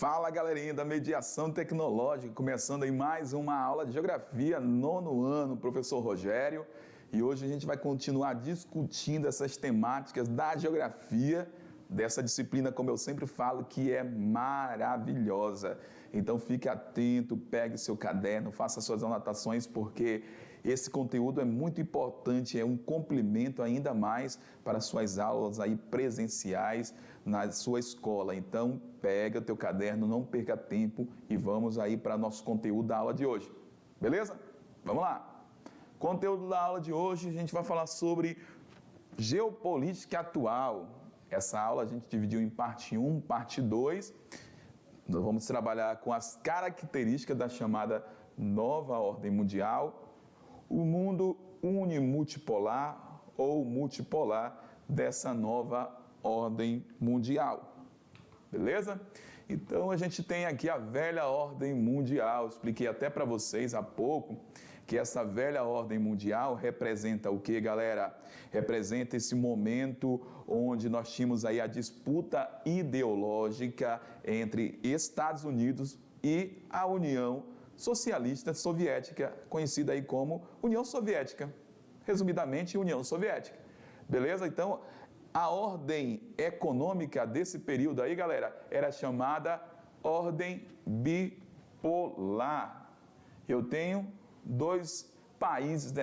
Fala, galerinha da Mediação Tecnológica, começando aí mais uma aula de Geografia, nono ano, professor Rogério. E hoje a gente vai continuar discutindo essas temáticas da Geografia, dessa disciplina, como eu sempre falo, que é maravilhosa. Então fique atento, pegue seu caderno, faça suas anotações, porque esse conteúdo é muito importante, é um complemento ainda mais para suas aulas aí presenciais na sua escola. Então pega o teu caderno, não perca tempo e vamos aí para nosso conteúdo da aula de hoje. Beleza? Vamos lá! Conteúdo da aula de hoje, a gente vai falar sobre geopolítica atual. Essa aula a gente dividiu em parte 1, parte 2. Nós vamos trabalhar com as características da chamada nova ordem mundial, o mundo unimultipolar ou multipolar dessa nova ordem mundial. Beleza? Então a gente tem aqui a velha ordem mundial. Expliquei até para vocês há pouco que essa velha ordem mundial representa o que, galera? Representa esse momento onde nós tínhamos aí a disputa ideológica entre Estados Unidos e a União Socialista Soviética, conhecida aí como União Soviética. Resumidamente, União Soviética. Beleza? Então, a ordem econômica desse período aí, galera, era chamada ordem bipolar. Eu tenho dois países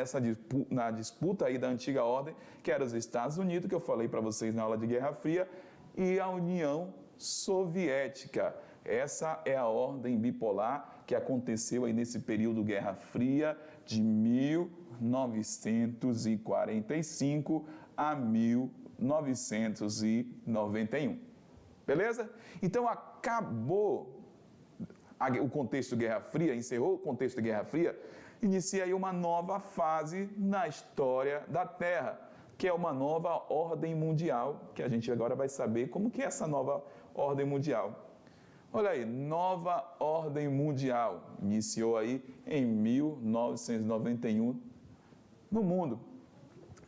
na disputa aí da antiga ordem, que eram os Estados Unidos, que eu falei para vocês na aula de Guerra Fria, e a União Soviética. Essa é a ordem bipolar que aconteceu aí nesse período Guerra Fria de 1945 a 1991. Beleza? Então acabou o contexto Guerra Fria, encerrou o contexto da Guerra Fria, inicia aí uma nova fase na história da Terra, que é uma nova ordem mundial, que a gente agora vai saber como que é essa nova ordem mundial. Olha aí, nova ordem mundial, iniciou aí em 1991 no mundo.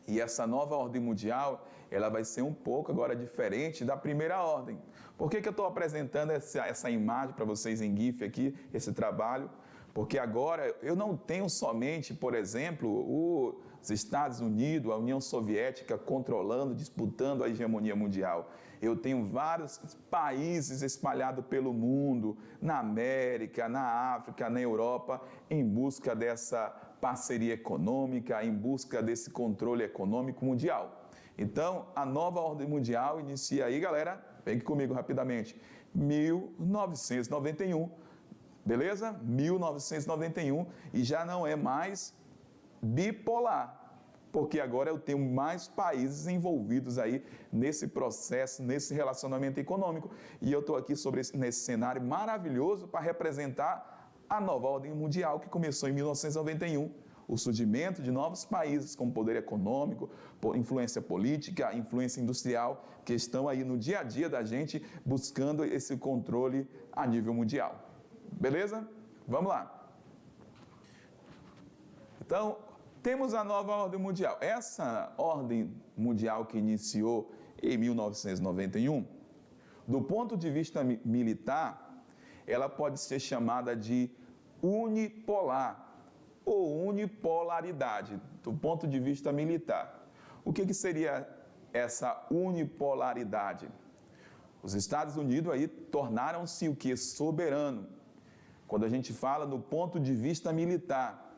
E essa nova ordem mundial, ela vai ser um pouco agora diferente da primeira ordem. Por que eu estou apresentando essa imagem para vocês em GIF aqui, esse trabalho? Porque agora eu não tenho somente, por exemplo, os Estados Unidos, a União Soviética controlando, disputando a hegemonia mundial. Eu tenho vários países espalhados pelo mundo, na América, na África, na Europa, em busca dessa parceria econômica, em busca desse controle econômico mundial. Então, a nova ordem mundial inicia aí, galera, vem aqui comigo rapidamente, 1991, beleza? 1991, e já não é mais bipolar, porque agora eu tenho mais países envolvidos aí nesse processo, nesse relacionamento econômico, e eu estou aqui nesse cenário maravilhoso para representar a nova ordem mundial que começou em 1991, o surgimento de novos países com poder econômico, influência política, influência industrial, que estão aí no dia a dia da gente buscando esse controle a nível mundial. Beleza? Vamos lá. Então, temos a nova ordem mundial. Essa ordem mundial que iniciou em 1991, do ponto de vista militar, ela pode ser chamada de unipolar ou unipolaridade, do ponto de vista militar. O que seria essa unipolaridade? Os Estados Unidos aí tornaram-se o que? Soberano. Quando a gente fala do ponto de vista militar.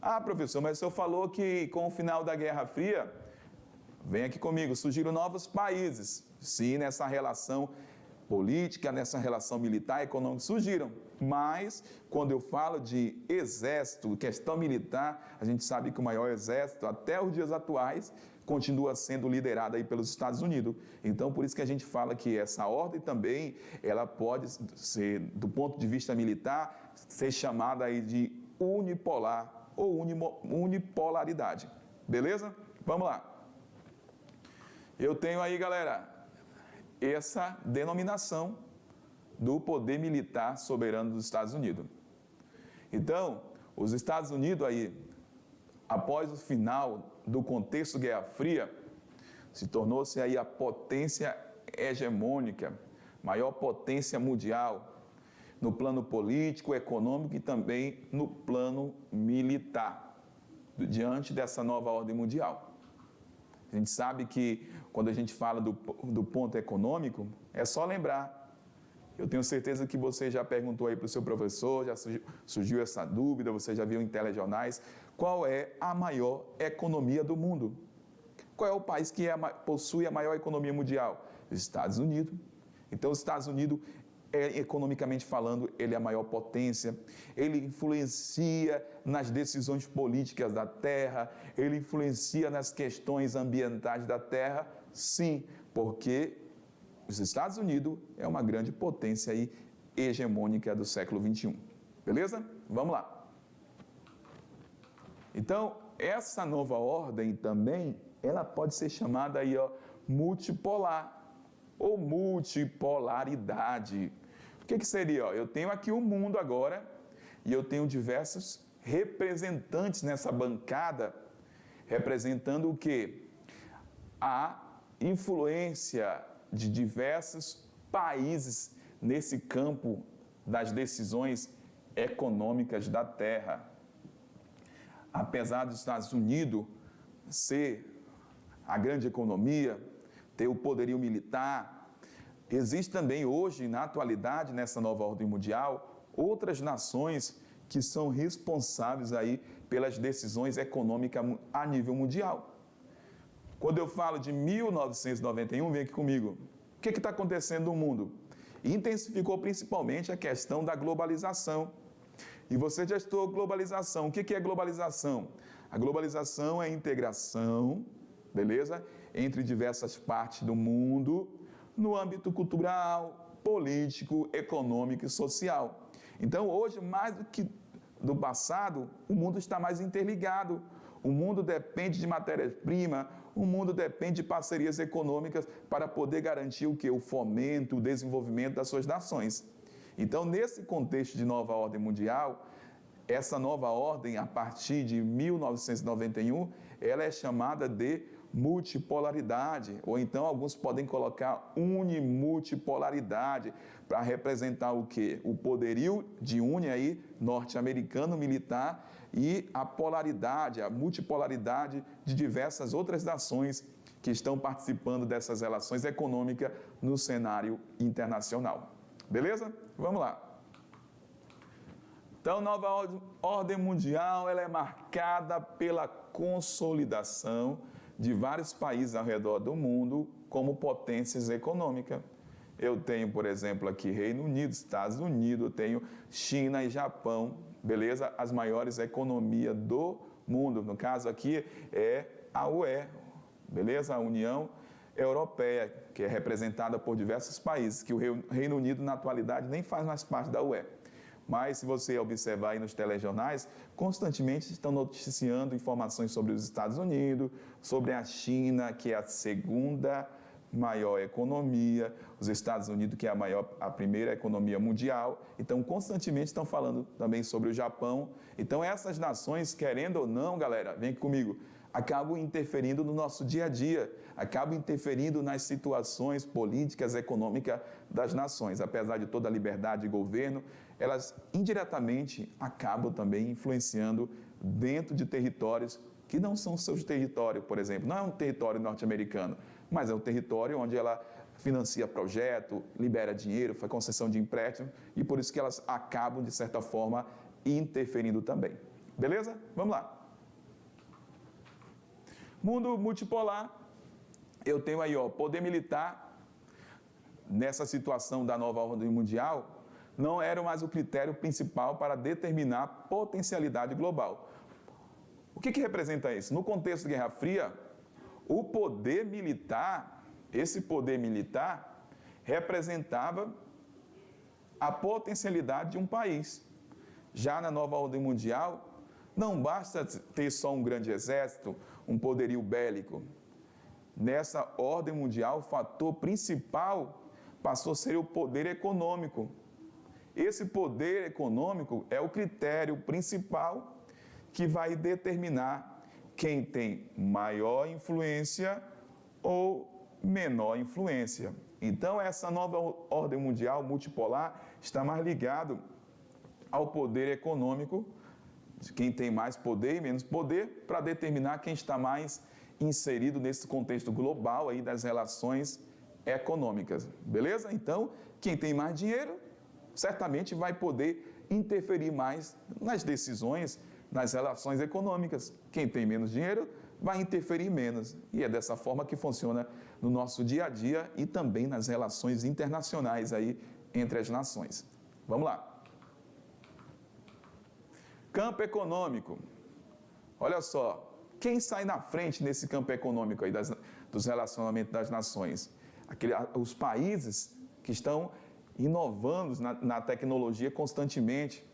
Ah, professor, mas o senhor falou que com o final da Guerra Fria, vem aqui comigo, surgiram novos países. Sim, nessa relação política, nessa relação militar e econômica surgiram. Mas, quando eu falo de exército, questão militar, a gente sabe que o maior exército, até os dias atuais, continua sendo liderado aí pelos Estados Unidos. Então, por isso que a gente fala que essa ordem também, ela pode ser, do ponto de vista militar, ser chamada aí de unipolar ou unipolaridade. Beleza? Vamos lá. Eu tenho aí, galera, essa denominação do poder militar soberano dos Estados Unidos. Então, os Estados Unidos aí, após o final do contexto Guerra Fria, se tornou-se aí a potência hegemônica maior potência mundial, no plano político, econômico e também no plano militar, diante dessa nova ordem mundial. A gente sabe que quando a gente fala do ponto econômico, é só lembrar. Eu tenho certeza que você já perguntou aí para o seu professor, já surgiu essa dúvida, você já viu em telejornais, qual é a maior economia do mundo? Qual é o país que possui a maior economia mundial? Os Estados Unidos. Então, os Estados Unidos, economicamente falando, ele é a maior potência, ele influencia nas decisões políticas da Terra, ele influencia nas questões ambientais da Terra, sim, porque os Estados Unidos é uma grande potência aí, hegemônica do século XXI. Beleza? Vamos lá. Então, essa nova ordem também, ela pode ser chamada aí, multipolar ou multipolaridade. O que seria? Eu tenho aqui o mundo agora e eu tenho diversos representantes nessa bancada, representando o quê? A influência de diversos países nesse campo das decisões econômicas da Terra. Apesar dos Estados Unidos ser a grande economia, ter o poderio militar, existe também hoje, na atualidade, nessa nova ordem mundial, outras nações que são responsáveis aí pelas decisões econômicas a nível mundial. Quando eu falo de 1991, vem aqui comigo. O que está acontecendo no mundo? Intensificou principalmente a questão da globalização. E você já estudou globalização. O que é globalização? A globalização é a integração, beleza? Entre diversas partes do mundo, no âmbito cultural, político, econômico e social. Então, hoje, mais do que do passado, o mundo está mais interligado. O mundo depende de matéria-prima, o mundo depende de parcerias econômicas para poder garantir o quê? O fomento, o desenvolvimento das suas nações. Então, nesse contexto de nova ordem mundial, essa nova ordem, a partir de 1991, ela é chamada de multipolaridade, ou então alguns podem colocar unimultipolaridade, para representar o quê? O poderio de aí, norte-americano militar, e a polaridade, a multipolaridade de diversas outras nações que estão participando dessas relações econômicas no cenário internacional. Beleza? Vamos lá. Então, nova ordem mundial, ela é marcada pela consolidação de vários países ao redor do mundo como potências econômicas. Eu tenho, por exemplo, aqui Reino Unido, Estados Unidos, eu tenho China e Japão, beleza? As maiores economias do mundo. No caso aqui é a UE, beleza? A União Europeia, que é representada por diversos países, que o Reino Unido, na atualidade, nem faz mais parte da UE. Mas, se você observar aí nos telejornais, constantemente estão noticiando informações sobre os Estados Unidos, sobre a China, que é a segunda maior economia, os Estados Unidos, que é a primeira economia mundial. Então, constantemente estão falando também sobre o Japão. Então, essas nações, querendo ou não, galera, vem comigo, acabam interferindo no nosso dia a dia, acabam interferindo nas situações políticas, econômicas das nações. Apesar de toda a liberdade de governo, elas indiretamente acabam também influenciando dentro de territórios que não são seus territórios, por exemplo. Não é um território norte-americano, mas é um território onde ela financia projeto, libera dinheiro, faz concessão de empréstimo, e por isso que elas acabam, de certa forma, interferindo também. Beleza? Vamos lá. Mundo multipolar, eu tenho aí, poder militar, nessa situação da nova ordem mundial, não era mais o critério principal para determinar a potencialidade global. O que representa isso? No contexto da Guerra Fria, o poder militar, esse poder militar, representava a potencialidade de um país. Já na nova ordem mundial, não basta ter só um grande exército, um poderio bélico. Nessa ordem mundial, o fator principal passou a ser o poder econômico. Esse poder econômico é o critério principal que vai determinar quem tem maior influência ou menor influência. Então, essa nova ordem mundial multipolar está mais ligado ao poder econômico, de quem tem mais poder e menos poder, para determinar quem está mais inserido nesse contexto global aí das relações econômicas, beleza? Então, quem tem mais dinheiro, certamente vai poder interferir mais nas decisões, nas relações econômicas. Quem tem menos dinheiro vai interferir menos. E é dessa forma que funciona no nosso dia a dia e também nas relações internacionais aí entre as nações. Vamos lá. Campo econômico. Olha só, quem sai na frente nesse campo econômico aí dos relacionamentos das nações? Os países que estão inovando na tecnologia constantemente.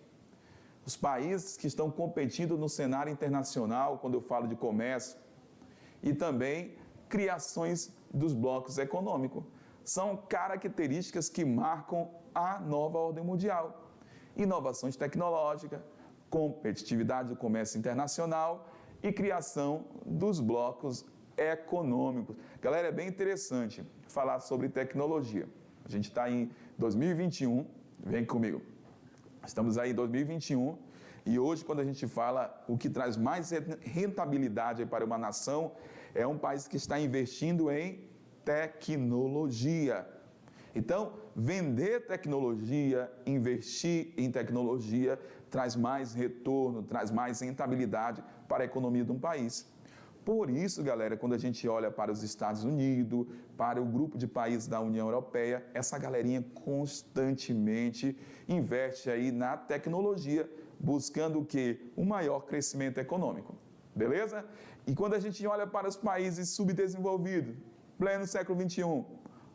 Os países que estão competindo no cenário internacional, quando eu falo de comércio, e também criações dos blocos econômicos. São características que marcam a nova ordem mundial. Inovações tecnológicas, competitividade do comércio internacional e criação dos blocos econômicos. Galera, é bem interessante falar sobre tecnologia. A gente está em 2021, vem comigo. Estamos aí em 2021 e hoje, quando a gente fala o que traz mais rentabilidade para uma nação, é um país que está investindo em tecnologia. Então, vender tecnologia, investir em tecnologia, traz mais retorno, traz mais rentabilidade para a economia de um país. Por isso, galera, quando a gente olha para os Estados Unidos, para o grupo de países da União Europeia, essa galerinha constantemente investe aí na tecnologia, buscando o quê? Um maior crescimento econômico, beleza? E quando a gente olha para os países subdesenvolvidos, pleno século XXI,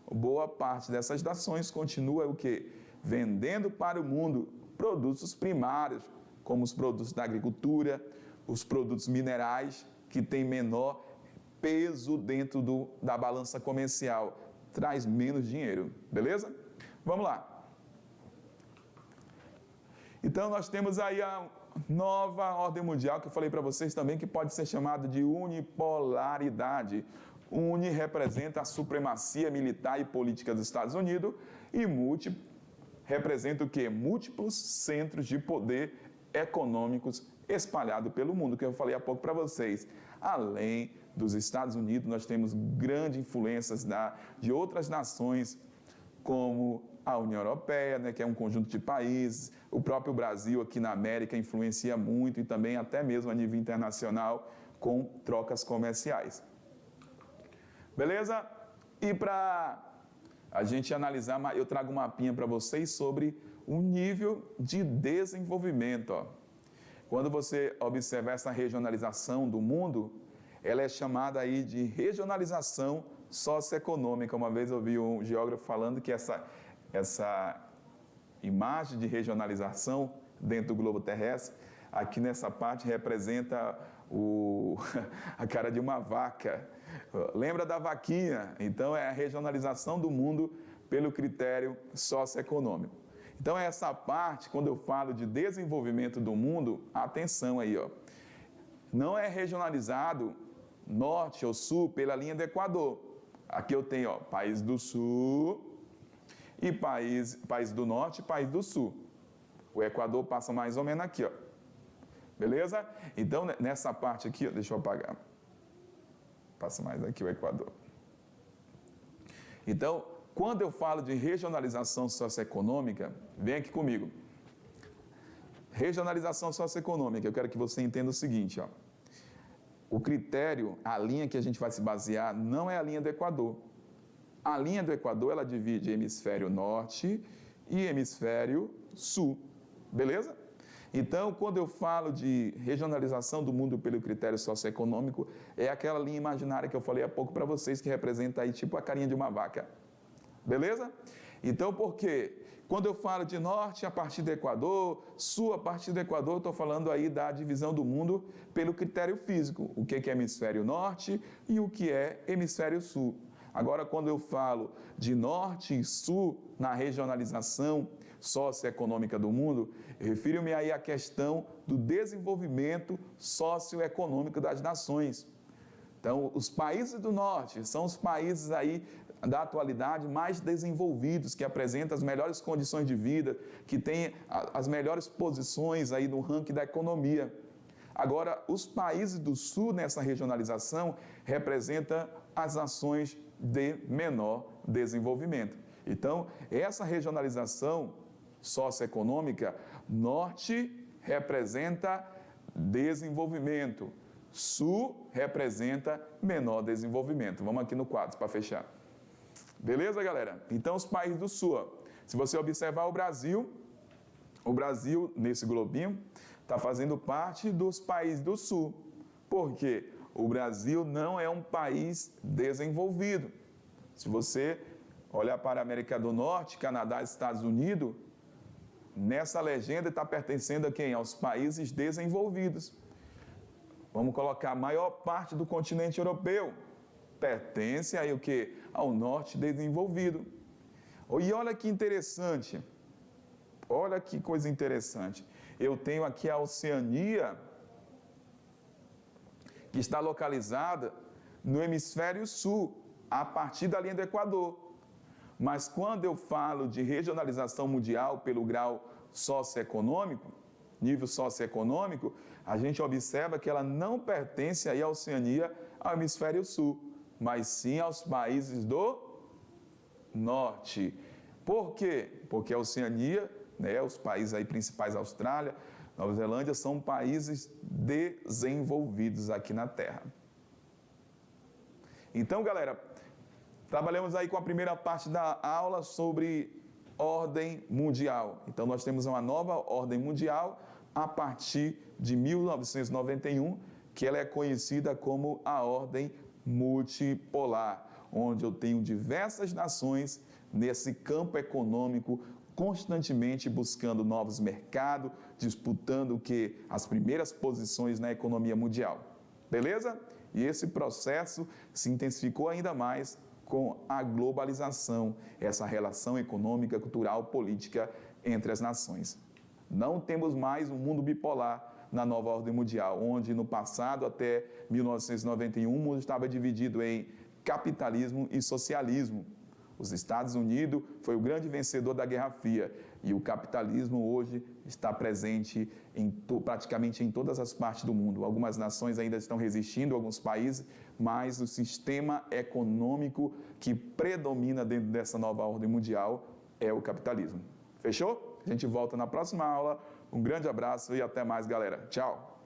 boa parte dessas nações continua o quê? Vendendo para o mundo produtos primários, como os produtos da agricultura, os produtos minerais, que tem menor peso dentro da balança comercial, traz menos dinheiro, beleza? Vamos lá. Então, nós temos aí a nova ordem mundial, que eu falei para vocês também, que pode ser chamada de unipolaridade. Uni representa a supremacia militar e política dos Estados Unidos e multi representa o quê? Múltiplos centros de poder econômicos espalhados pelo mundo, que eu falei há pouco para vocês. Além dos Estados Unidos, nós temos grandes influências de outras nações, como a União Europeia, né, que é um conjunto de países, o próprio Brasil aqui na América influencia muito e também até mesmo a nível internacional com trocas comerciais. Beleza? E para a gente analisar, eu trago um mapinha para vocês sobre o nível de desenvolvimento. Ó. Quando você observa essa regionalização do mundo, ela é chamada aí de regionalização socioeconômica. Uma vez eu ouvi um geógrafo falando que essa imagem de regionalização dentro do globo terrestre, aqui nessa parte representa a cara de uma vaca. Lembra da vaquinha? Então é a regionalização do mundo pelo critério socioeconômico. Então, essa parte, quando eu falo de desenvolvimento do mundo, atenção aí, ó. Não é regionalizado norte ou sul pela linha do Equador. Aqui eu tenho, ó, país do sul e país do norte e país do sul. O Equador passa mais ou menos aqui, ó. Beleza? Então, nessa parte aqui, ó, deixa eu apagar. Passa mais aqui o Equador. Então, quando eu falo de regionalização socioeconômica, vem aqui comigo. Regionalização socioeconômica, eu quero que você entenda o seguinte, ó. O critério, a linha que a gente vai se basear, não é a linha do Equador. A linha do Equador, ela divide hemisfério norte e hemisfério sul, beleza? Então, quando eu falo de regionalização do mundo pelo critério socioeconômico, é aquela linha imaginária que eu falei há pouco para vocês, que representa aí tipo a carinha de uma vaca. Beleza? Então, por quê? Quando eu falo de norte a partir do Equador, sul a partir do Equador, eu estou falando aí da divisão do mundo pelo critério físico. O que é hemisfério norte e o que é hemisfério sul. Agora, quando eu falo de norte e sul na regionalização socioeconômica do mundo, eu refiro-me aí à questão do desenvolvimento socioeconômico das nações. Então, os países do norte são os países aí da atualidade mais desenvolvidos, que apresentam as melhores condições de vida, que têm as melhores posições aí no ranking da economia. Agora, os países do sul nessa regionalização representam as nações de menor desenvolvimento. Então, essa regionalização socioeconômica, norte representa desenvolvimento, sul representa menor desenvolvimento. Vamos aqui no quadro para fechar. Beleza, galera? Então, os países do sul. Se você observar o Brasil, nesse globinho, está fazendo parte dos países do sul. Por quê? O Brasil não é um país desenvolvido. Se você olhar para a América do Norte, Canadá e Estados Unidos, nessa legenda está pertencendo a quem? Aos países desenvolvidos. Vamos colocar a maior parte do continente europeu. Pertence aí o quê? Ao norte desenvolvido. E olha que interessante. Olha que coisa interessante. Eu tenho aqui a Oceania, que está localizada no hemisfério sul, a partir da linha do Equador. Mas quando eu falo de regionalização mundial pelo grau socioeconômico, nível socioeconômico, a gente observa que ela não pertence aí à Oceania, ao hemisfério sul, mas sim aos países do norte. Por quê? Porque a Oceania, os países aí principais, Austrália, Nova Zelândia, são países desenvolvidos aqui na Terra. Então, galera, trabalhamos aí com a primeira parte da aula sobre ordem mundial. Então, nós temos uma nova ordem mundial a partir de 1991, que ela é conhecida como a ordem multipolar, onde eu tenho diversas nações nesse campo econômico, constantemente buscando novos mercados, disputando as primeiras posições na economia mundial. Beleza? E esse processo se intensificou ainda mais com a globalização, essa relação econômica, cultural, política entre as nações. Não temos mais um mundo bipolar na nova ordem mundial, onde no passado, até 1991, o mundo estava dividido em capitalismo e socialismo. Os Estados Unidos foi o grande vencedor da Guerra Fria e o capitalismo hoje está presente praticamente em todas as partes do mundo. Algumas nações ainda estão resistindo, alguns países, mas o sistema econômico que predomina dentro dessa nova ordem mundial é o capitalismo. Fechou? A gente volta na próxima aula. Um grande abraço e até mais, galera. Tchau!